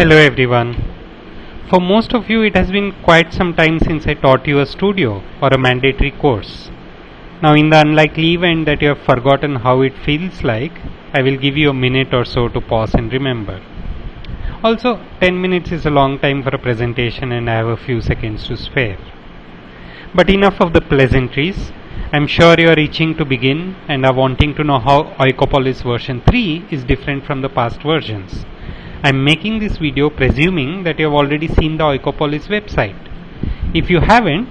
Hello everyone. For most of you it has been quite some time since I taught you a studio or a mandatory course. Now in the unlikely event that you have forgotten how it feels like, I will give you a minute or so to pause and remember. Also 10 minutes is a long time for a presentation and I have a few seconds to spare. But enough of the pleasantries. I'm sure you are itching to begin and are wanting to know how Oikopolis version 3 is different from the past versions. I'm making this video presuming that you have already seen the Oikopolis website. If you haven't,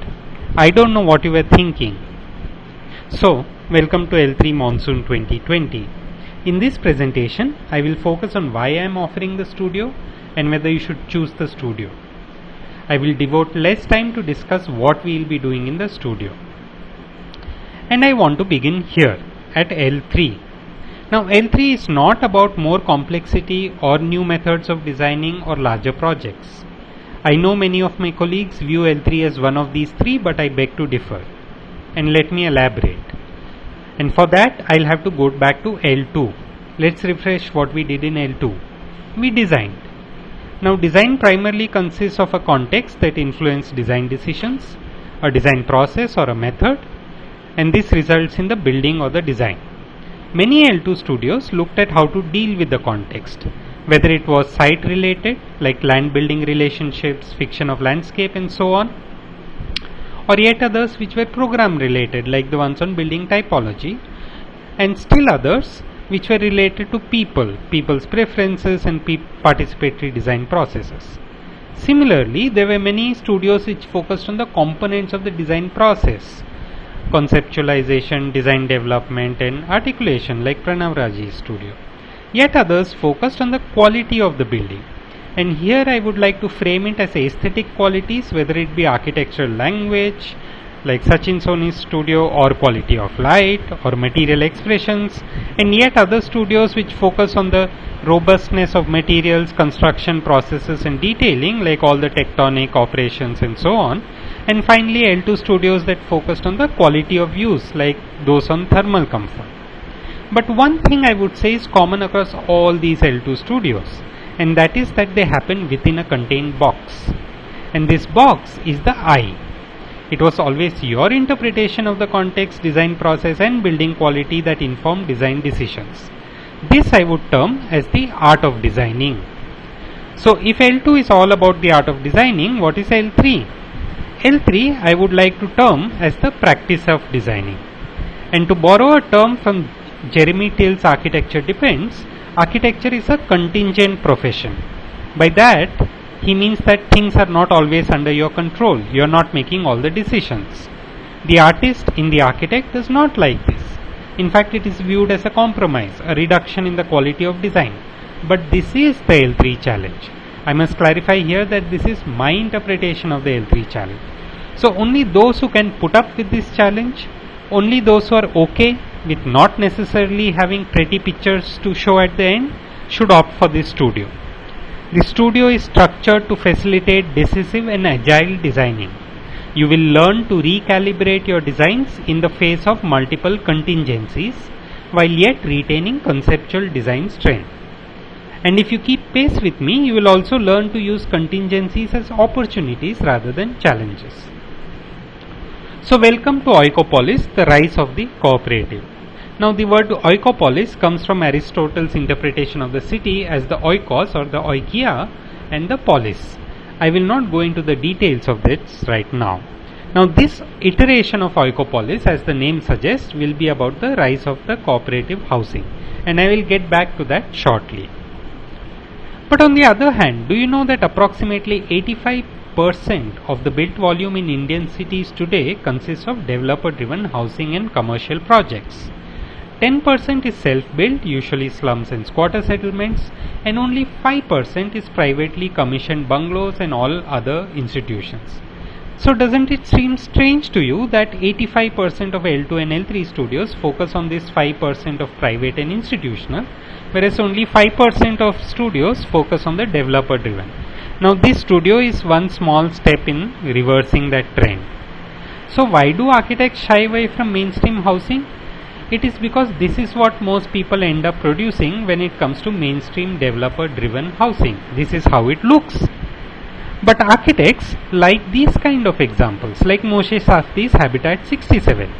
I don't know what you were thinking. So, welcome to L3 Monsoon 2020. In this presentation, I will focus on why I am offering the studio and whether you should choose the studio. I will devote less time to discuss what we will be doing in the studio. And I want to begin here at L3. Now L3 is not about more complexity or new methods of designing or larger projects. I know many of my colleagues view L3 as one of these three, but I beg to differ. And let me elaborate. And for that I'll have to go back to L2. Let's refresh what we did in L2. We designed. Now design primarily consists of a context that influences design decisions, a design process or a method, and this results in the building or the design. Many L2 studios looked at how to deal with the context, whether it was site related like land building relationships, fiction of landscape and so on, or yet others which were program related like the ones on building typology, and still others which were related to people's preferences and participatory design processes. Similarly, there were many studios which focused on the components of the design process, conceptualization, design development and articulation like Pranav Raji's studio. Yet others focused on the quality of the building. And here I would like to frame it as aesthetic qualities, whether it be architectural language like Sachin Soni's studio, or quality of light or material expressions, and yet other studios which focus on the robustness of materials, construction processes and detailing like all the tectonic operations and so on. And finally L2 studios that focused on the quality of use like those on thermal comfort. But one thing I would say is common across all these L2 studios, and that is that they happen within a contained box. And this box is the I. It was always your interpretation of the context, design process and building quality that informed design decisions. This I would term as the art of designing. So if L2 is all about the art of designing, what is L3? L3 I would like to term as the practice of designing. And to borrow a term from Jeremy Till's Architecture Depends, architecture is a contingent profession. By that he means that things are not always under your control. You are not making all the decisions. The artist in the architect does not like this. In fact, it is viewed as a compromise, a reduction in the quality of design. But this is the L3 challenge. I must clarify here that this is my interpretation of the L3 challenge. So only those who can put up with this challenge, only those who are okay with not necessarily having pretty pictures to show at the end, should opt for this studio. The studio is structured to facilitate decisive and agile designing. You will learn to recalibrate your designs in the face of multiple contingencies while yet retaining conceptual design strength. And if you keep pace with me, you will also learn to use contingencies as opportunities rather than challenges. So welcome to Oikopolis, the rise of the cooperative. Now the word Oikopolis comes from Aristotle's interpretation of the city as the oikos or the oikia and the polis. I will not go into the details of this right now. Now this iteration of Oikopolis, as the name suggests, will be about the rise of the cooperative housing, and I will get back to that shortly. But on the other hand, do you know that approximately 85% of the built volume in Indian cities today consists of developer-driven housing and commercial projects? 10% is self-built, usually slums and squatter settlements, and only 5% is privately commissioned bungalows and all other institutions. So doesn't it seem strange to you that 85% of L2 and L3 studios focus on this 5% of private and institutional, whereas only 5% of studios focus on the developer-driven? Now this studio is one small step in reversing that trend. So why do architects shy away from mainstream housing? It is because this is what most people end up producing when it comes to mainstream developer driven housing. This is how it looks. But architects like these kind of examples, like Moshe Safdie's Habitat 67.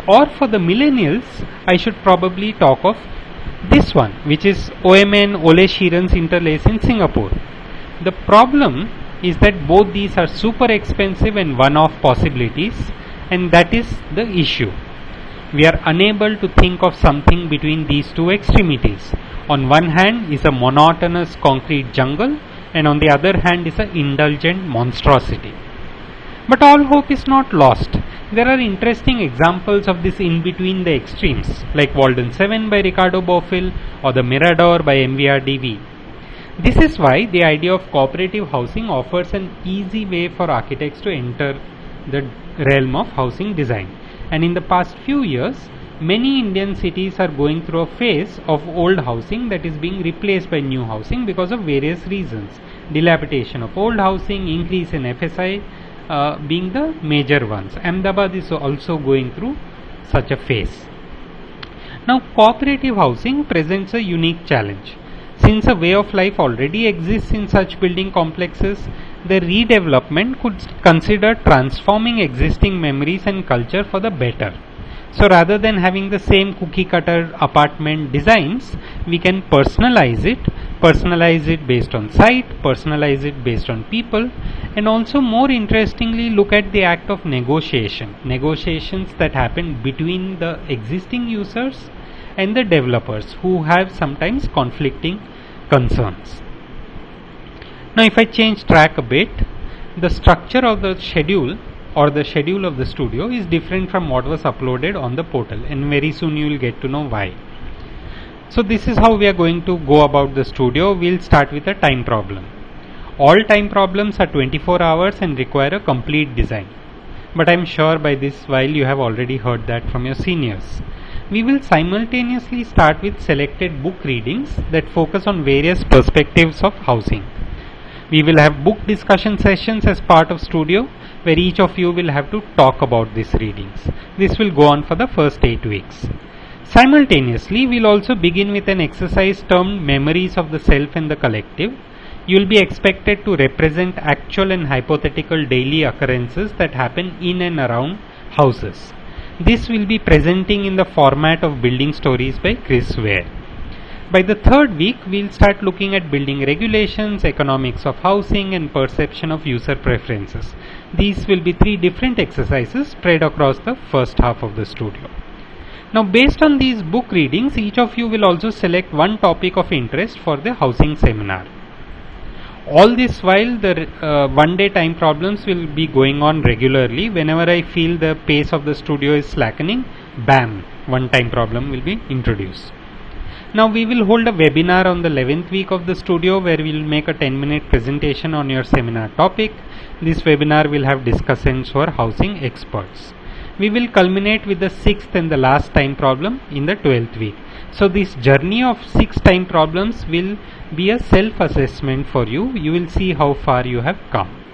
Or for the millennials, I should probably talk of this one, which is OMN Ole Sheeran's Interlace in Singapore. The problem is that both these are super expensive and one-off possibilities, and that is the issue. We are unable to think of something between these two extremities. On one hand is a monotonous concrete jungle, and on the other hand is an indulgent monstrosity. But all hope is not lost. There are interesting examples of this in between the extremes, like Walden 7 by Ricardo Bofill or the Mirador by MVRDV. This is why the idea of cooperative housing offers an easy way for architects to enter the realm of housing design. And in the past few years, many Indian cities are going through a phase of old housing that is being replaced by new housing because of various reasons. Dilapidation of old housing, increase in FSI being the major ones. Ahmedabad is also going through such a phase. Now, cooperative housing presents a unique challenge. Since a way of life already exists in such building complexes, the redevelopment could consider transforming existing memories and culture for the better. So rather than having the same cookie cutter apartment designs, we can personalize it based on site, personalize it based on people, and also more interestingly look at the act of negotiations that happen between the existing users and the developers who have sometimes conflicting concerns. Now if I change track a bit, the structure of the schedule or the schedule of the studio is different from what was uploaded on the portal, and very soon you will get to know why. So this is how we are going to go about the studio. We'll start with a time problem. All time problems are 24 hours and require a complete design. But I'm sure by this while you have already heard that from your seniors. We will simultaneously start with selected book readings that focus on various perspectives of housing. We will have book discussion sessions as part of studio, where each of you will have to talk about these readings. This will go on for the first 8 weeks. Simultaneously, we will also begin with an exercise termed Memories of the Self and the Collective. You will be expected to represent actual and hypothetical daily occurrences that happen in and around houses. This will be presenting in the format of Building Stories by Chris Ware. By the third week, we will start looking at building regulations, economics of housing, and perception of user preferences. These will be 3 different exercises spread across the first half of the studio. Now, based on these book readings, each of you will also select one topic of interest for the housing seminar. All this while, the one-day time problems will be going on regularly. Whenever I feel the pace of the studio is slackening, bam, one time problem will be introduced. Now we will hold a webinar on the 11th week of the studio where we will make a 10-minute presentation on your seminar topic. This webinar will have discussants who are housing experts. We will culminate with the 6th and the last time problem in the 12th week. So this journey of 6 time problems will be a self-assessment for you. You will see how far you have come.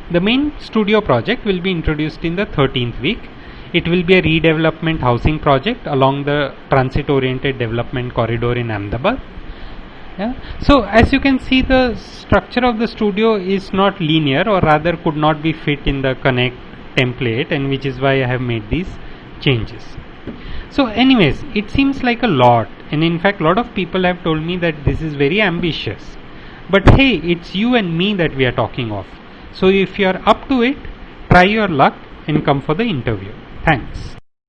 The main studio project will be introduced in the 13th week. It will be a redevelopment housing project along the transit-oriented development corridor in Ahmedabad. Yeah. So as you can see, the structure of the studio is not linear, or rather could not be fit in the Connect template, and which is why I have made these changes. So anyways, it seems like a lot, and in fact a lot of people have told me that this is very ambitious. But hey, it's you and me that we are talking of. So if you are up to it, try your luck and come for the interview. Thanks.